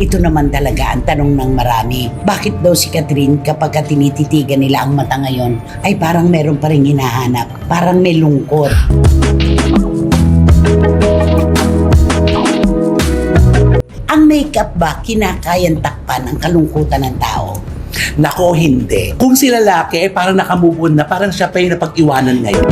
ito naman talaga ang tanong ng marami. Bakit daw si Catherine kapag tinititigan nila ang mata ngayon ay parang meron pa rin hinahanap, parang may lungkot. Ang makeup ba kinakayang takpan ang kalungkutan ng tao? Nako, hindi. Kung si lalaki ay parang nakamove on na, parang siya pa yung napag-iwanan ngayon.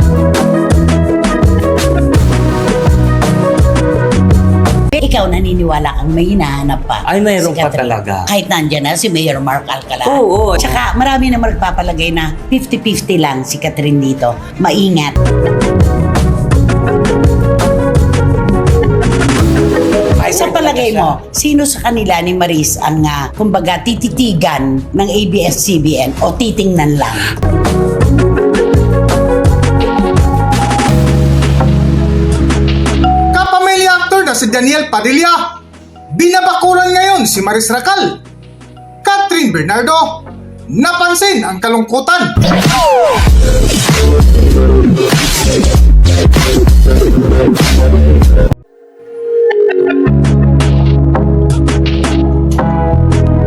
Ikaw naniniwala kang may hinahanap pa? Ay, mayroon si pa Catherine? talaga. Kahit nandyan na si Mayor Mark Alcala. Oo. Tsaka marami na magpapalagay na 50-50 lang si Catherine dito. Maingat. Sa palagay mo, sino sa kanila ni Maris ang kumbaga tititigan ng ABS-CBN o titingnan lang? Kapamilya actor na si Daniel Padilla, binabakulan ngayon si Maris Racal. Catherine Bernardo, napansin ang kalungkutan.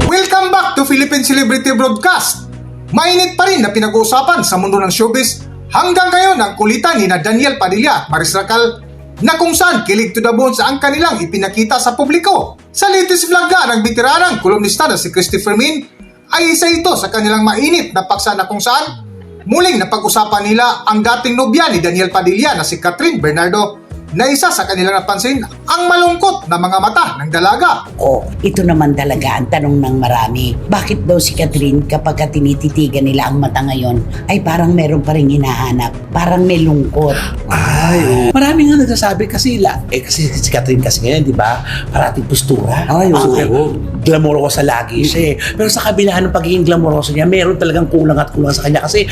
Welcome back to Philippine Celebrity Broadcast. Mainit pa rin na pinag-uusapan sa mundo ng showbiz hanggang ngayon ang kulitan ni na Daniel Padilla at Maris Racal na kung saan kilig to the bones ang kanilang ipinakita sa publiko. Sa latest vlog nga ng bitiranang kolumnista na si Christopher Min ay isa ito sa kanilang mainit na paksa na kung saan muling napag-usapan nila ang dating nobya ni Daniel Padilla na si Catherine Bernardo na isa sa kanilang napansin ang malungkot na mga mata ng dalaga. O, ito naman talaga ang tanong ng marami. Bakit daw si Catherine kapag tinititigan nila ang mata ngayon ay parang meron pa rin hinahanap, parang may lungkot? Ay, marami nga nagsasabi kasi kasi si Catherine kasi ngayon, di ba? Parating postura. Ay, oo. Glamorosa lagi siya eh. Pero sa kabila ng pagiging glamorosa niya, meron talagang kulang at kulang sa kanya. Kasi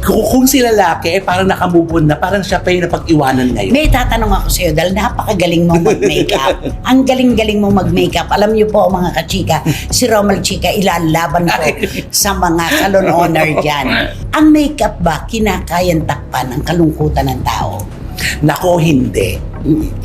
kung si lalaki ay parang nakamove on na, parang siya pa yung napag-iwanan ngayon. May tatanong ako sa iyo dahil napakagaling mong mag-makeup. Ang galing-galing mong mag-makeup. Alam niyo po mga kachika, si Romel Chica ilalaban ko sa mga salon owner dyan. Ang makeup ba kinakayang takpan ang kalungkutan ng tao? Nako, hindi.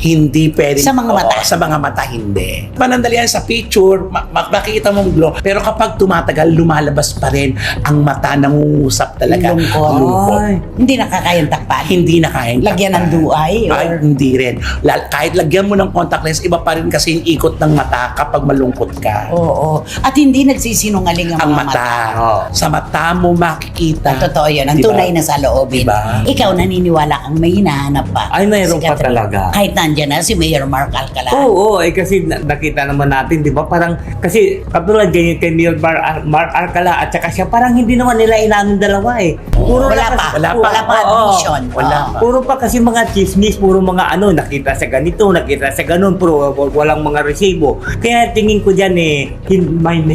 Hindi pwedeng. Sa mga mata? Sa mga mata, hindi. Panandalian sa picture, makikita mong glow. Pero kapag tumatagal, lumalabas pa rin ang mata, nangungusap talaga. Lungkot. Ay. Hindi nakakayang takpan. Hindi na kayang Lagyan ng takpan. duay, or- Ay, hindi rin. Kahit lagyan mo ng contact lens, iba pa rin kasi yung ikot ng mata kapag malungkot ka. Oo. At hindi nagsisinungaling ang Ang mga mata. Oo. Sa mata mo makikita. Totoo yun. Ang Diba? tunay na saloobin. Diba? Ikaw naniniwala kang may hinahanap pa? Ay, mayroon si pa Catherine? talaga. Kahit nandyan na si Mayor Mark Alcala. Oo, kasi nakita naman natin, di ba? Parang, kasi katulad ganyan kay Mayor Mark Alcala at saka siya, parang hindi naman nila inamin dalawa eh. Puro Wala na pa. kasi- Wala pa Oo, admission. Wala Oo. pa. Puro pa kasi mga chismis, puro mga nakita sa ganito, nakita sa ganun, puro walang mga resibo. Kaya tingin ko dyan may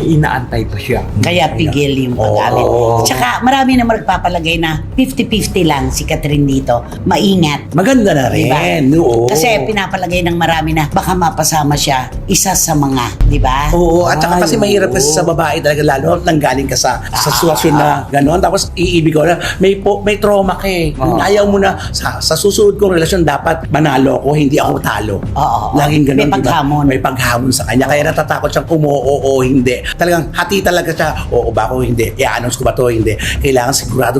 inaantay pa siya. Kaya pigil yung pag-amin. Oo. Tsaka marami na magpapalagay na 50-50 lang si Catherine dito. Maingat. Maganda na rin. Diba? Oo. Kasi pinapalagay ng marami na baka mapasama siya isa sa mga, di ba? Oo, at saka Ay, kasi mahirap kasi oo. sa babae talaga, lalo nang galing ka sa sitwasyon na gano'n, tapos iibig ko na, may trauma ka eh. Oo. Ayaw mo na, sa susunod kong relasyon, dapat manalo ko, hindi ako talo. Oo. Laging gano'n, May paghamon. May paghamon sa kanya, kaya natatakot siyang oo, hindi. Talagang hati talaga siya, oo ba ako, hindi. I-announce ko ba to, hindi. Kailangan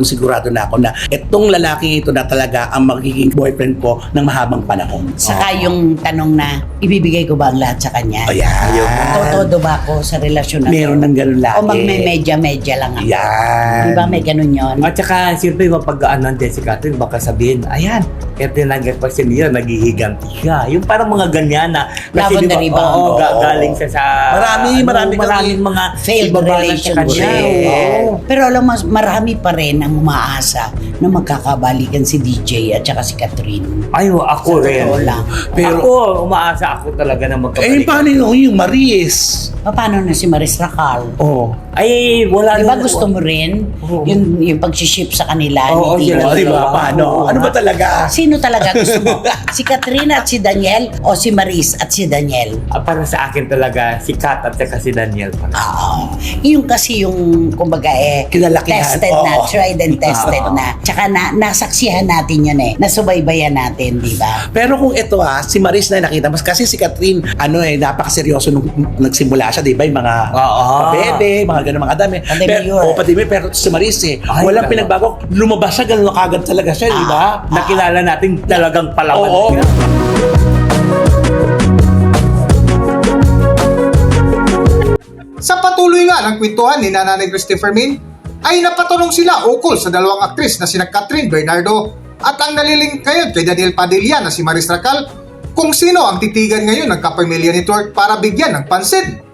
sigurado na ako na itong lalaki ito na talaga ang magiging boyfriend ko ng mahabang panahon. Saka yung tanong na, ibibigay ko ba ang lahat sa kanya? Ayan. Todo ba ako sa relasyon na to? Meron ng ganun lagi. O magme-medya-medya lang ako? Yan. Di ba may ganun yun? At saka, siyempre, mapag-aanan din si Catherine, baka sabihin, ayan, kaya tinanggap pa si Mia, naghihiganti siya. Yung parang mga ganyan na, Love on the rebound. oo, Oo. galing siya sa, Maraming mga failed ibabalan sa relationship. kanya. Oo. Pero alam mo, marami pa rin ang umaasa na magkakabalikan si DJ at saka si Catherine. Ay, ako Sa rin. totoo lang. Pero- ako, umaasa ako talaga na magkabalik. paano yung Maris? Paano na si Maris Racal? Oh. Ay, wala Di ba rin- gusto mo rin Oo. yung pag-share friendship sa kanila. Oo, ni Tito. sila. Di ba? Paano? Ano ba talaga? Sino talaga gusto mo? Si Katrina at si Daniel o si Maris at si Daniel? Para sa akin talaga, si Kat at saka si Daniel pa. Oo. Yung kasi yung, kumbaga Kinalakihan. tested na, Oo. tried and tested na. Tsaka nasaksihan natin yun nasubaybayan natin, di ba? Pero kung ito si Maris na nakita mas kasi si Catherine, napakaseryoso nung nagsimula siya, di ba? Yung mga pabebe, mga ganun mga dami. Pandemya. Pandemya, pero si Maris walang talaga. pinagbago. Lumabas siya, ganun kagad talaga siya, di ba? Nakilala natin talagang palaban Oo. sila. Sa patuloy nga ng kwentuhan ni Nanay Christopher Min, ay napatanong sila ukol sa dalawang aktris na sina Catherine Bernardo at ang naliling ngayon kay Daniel Padilla na si Maris Racal kung sino ang titigan ngayon ng kapamilya ni Twerk para bigyan ng pansin.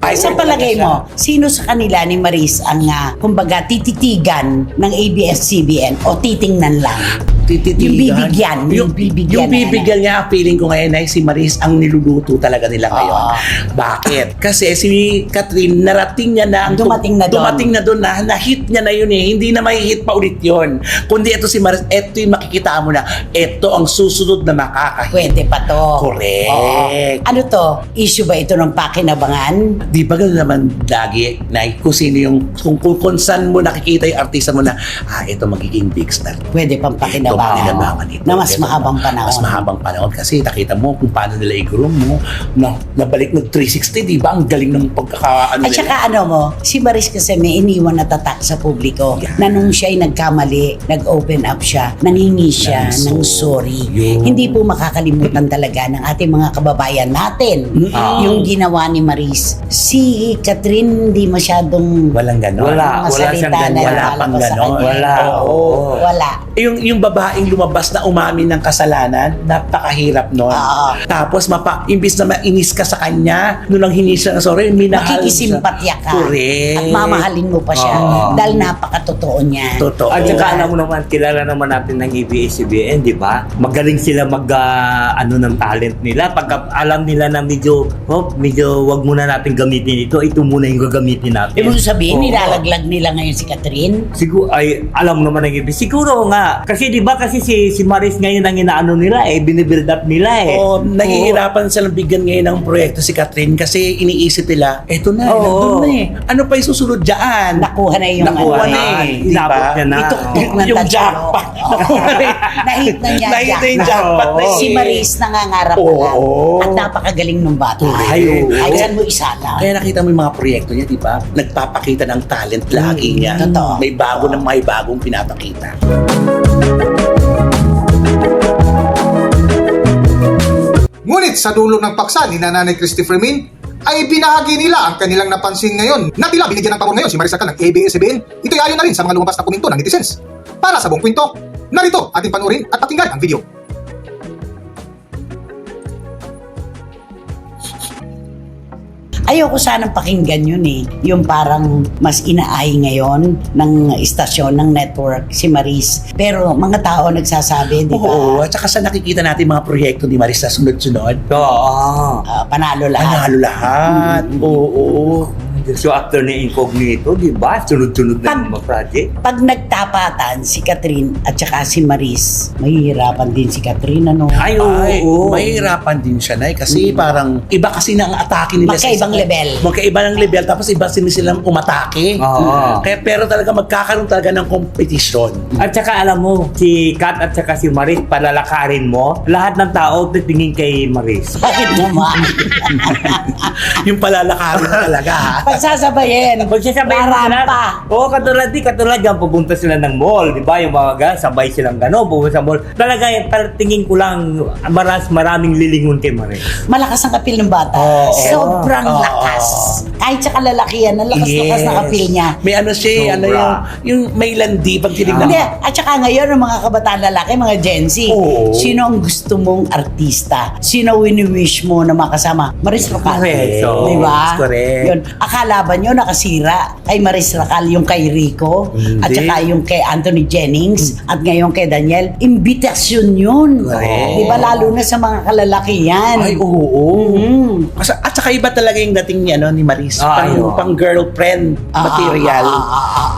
Ay, sa palagay mo, sino sa kanila ni Maris ang kumbaga tititigan ng ABS-CBN o titingnan lang? Tititigan. Yung bibigyan. Yung bibigyan niya, feeling ko ngayon ay si Maris ang niluluto talaga nila ngayon. Bakit? Kasi si Catherine, narating niya na Dumating na doon. Dumating na doon na hit niya na yun Hindi na may hit pa ulit yun. Kundi ito si Maris, ito yung makikita mo na ito ang susunod na makakahit. Pwede pa to. Correct. Oo. Ano to? Issue ba ito ng pakinabangan? Di ba gano'n naman lagi na kung sino yung kung saan mo nakikita yung artista mo na ito magiging big star. Pwede pang pakinabangan. Pakinabangan ito. Na mas mahabang panahon. Mas mahabang panahon kasi nakita mo kung paano nila i-groom mo na nabalik ng 360, di ba? Ang galing ng pagkakaano At saka si Maris kasi may iniwan na tatak sa publiko na nung siya'y nagkamali, nag-open up siya, nangingi siya ng sorry. Hindi po makakalimutan talaga ng ating mga kababayan natin yung ginawa ni Maris. Si Catherine hindi masyadong Walang ganon. Wala salita siyang na ganyan. Wala lumalabas pang sa ganon. kanya. Wala. Oo. Wala. Yung babaeng lumabas na umamin ng kasalanan, napakahirap nun. Oo. Tapos imbis na mainis ka sa kanya, nung lang hingi siya ng sorry, minahal Makikisimpatya ka. Correct. At mamahalin mo pa siya Oo. dahil napakatotoo niya. Totoo. At saka alam mo naman, kilala naman natin ng ABS-CBN, di ba? Magaling sila ng talent nila. Pagka alam nila na medyo wag muna natin gamitin ito muna yung gagamitin natin. Ibig sabihin, Oo. nilalaglag nila ngayon si Catherine? Siguro, alam mo naman ng ABS. Siguro nga, kasi di ba kasi si Maris ngayon ang inaano nila binibuild up nila Nahihirapan silang bigyan ngayon ng proyekto si Catherine kasi iniisip nila, eto na, Oo. nandun na Ano pa yung susunod dyan? Nakuha na yung Nakuha ano, na Inabot diba? niya na. Ituktok ng Yung tatlo. jackpot. Oo. Nahit na niya. Nahit na yung jackpot. jackpot na Si Maris nangangarap na lang. Oo. At napakagaling ng bata. Ay, oo. Ay, saan mo isala? Kaya nakita mo yung mga proyekto niya, di ba? Nagpapakita ng talent lagi niya. Totoo. May bagong pinapakita. Ngunit sa dulo ng paksa ni Nanay Christopher Min, ay binahagi nila ang kanilang napansin ngayon na tila binigyan ng pabor ngayon si Maris Racal ng ABS-CBN. Ito'y ayon na rin sa mga lumabas na komento ng netizens. Para sa buong kwento, narito ating panuorin at pakinggan ang video. Ayoko sanang pakinggan yun Yung parang mas inaay ngayon ng istasyon, ng network, si Maris. Pero mga tao nagsasabi, di ba? Oo, at saka sa nakikita natin mga proyekto ni Maris na sunod-sunod, Panalo lahat. panalo lahat. Oo. So after ni Incognito, di ba? Sunod-sunod na yung mga project. Pag nagtapatan si Catherine at saka si Maris, mahihirapan din si Catherine, Ay, oo. Mahirapan din siya, Nay, kasi parang iba kasi na ang atake nila Magkaibang level. Magkaiba ng level, tapos iba silang umatake. Oo. Kaya pero talaga magkakaroon talaga ng kompetisyon. At saka alam mo, si Kat at saka si Maris, palalakarin mo, lahat ng tao titingin kay Maris. Bakit naman? Yung palalakarin na talaga, ha? Pagsasabayin. Pagsasabayin mo sila. Marampa. Oo, katulad dyan, pupunta sila ng mall, di ba? Yung mga sabay silang pupunta sa mall. Talaga, tingin ko lang, maraming lilingon kay Maris. Malakas ang kapil ng bata. Oo. Sobrang Oo. lakas. Kahit sa kalalakihan, ang lakas-lakas na kapil niya. May ano siya, Sobra. yung may landi pag tinignan Hindi, mo. at saka ngayon, ang mga kabataan lalaki, mga Gen Z, Oo. sino ang gusto mong artista? Sino wini-wish mo na makasama? Maris Racal. Correct. So, Di ba? correct. Yun. Akala ba nyo nakasira kay Maris Racal yung kay Rico at Hindi. saka yung kay Anthony Jennings at ngayon kay Daniel? Imbitasyon yun. Correct. Di ba? Lalo na sa mga kalalakihan. Ay, oo. Mm. At saka saka iba talaga yung dating ni, ni Maris. Pang girlfriend material.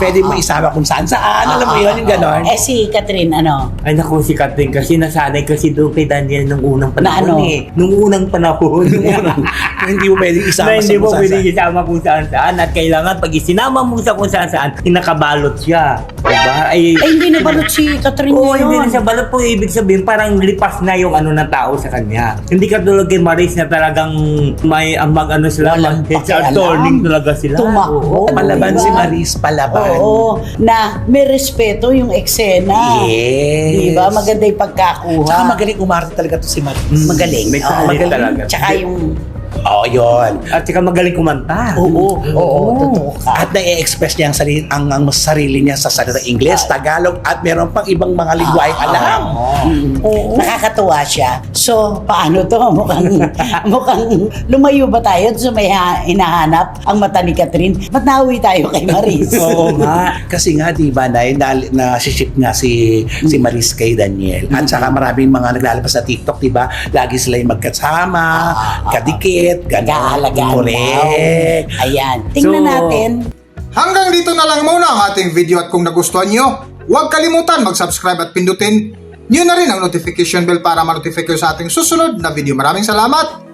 Pwede mo isama kung saan-saan. Alam mo yun, yung ganon. Si Catherine, Ay naku, si Catherine kasi nasanay kasi doon kay Daniel nung unang panahon Nung unang panahon. Hindi mo pwedeng isama na hindi mo sa pwede isama kung saan-saan at kailangan pag isinama mo sa kung saan-saan, nakabalot siya. Diba? Ay hindi na balot si Catherine Oo, hindi ngayon. na siya balot po. Ibig sabihin, parang lipas na yung ng tao sa kanya. Hindi ka tulad kay Maris na talagang may sila, Walang mag-HR pakialam. turning talaga sila. Tumakbo. Palaban Diba? si Maris, palaban. Oo, na may respeto yung eksena. Yes. Diba? Maganda yung pagkakuha. Saka magaling umarte talaga to si Maris. Magaling. May Oo, talent magaling. talaga. Tsaka yung... Oo, yun. At saka magaling kumanta. Oo. totoo ka. At na-express niya ang sarili niya sa salita Ingles, Tagalog, at meron pang ibang mga lingwahe alam. Oo. Nakakatuwa siya. So, paano to? Mukhang lumayo ba tayo sa may hinahanap ang mata ni Catherine? Ba't nauwi tayo kay Maris? Oo nga. Kasi nga, di ba, na-ship nga si Maris kay Daniel. At saka maraming mga naglalabas sa TikTok, di ba? Lagi sila yung magkasama, kadikit, gano'n. Kaalagaan Correct. daw. Ayan. Tingnan So, natin. Hanggang dito na lang muna ang ating video at kung nagustuhan nyo, huwag kalimutan mag-subscribe at pindutin nyo na rin ang notification bell para ma-notify kayo sa ating susunod na video. Maraming salamat!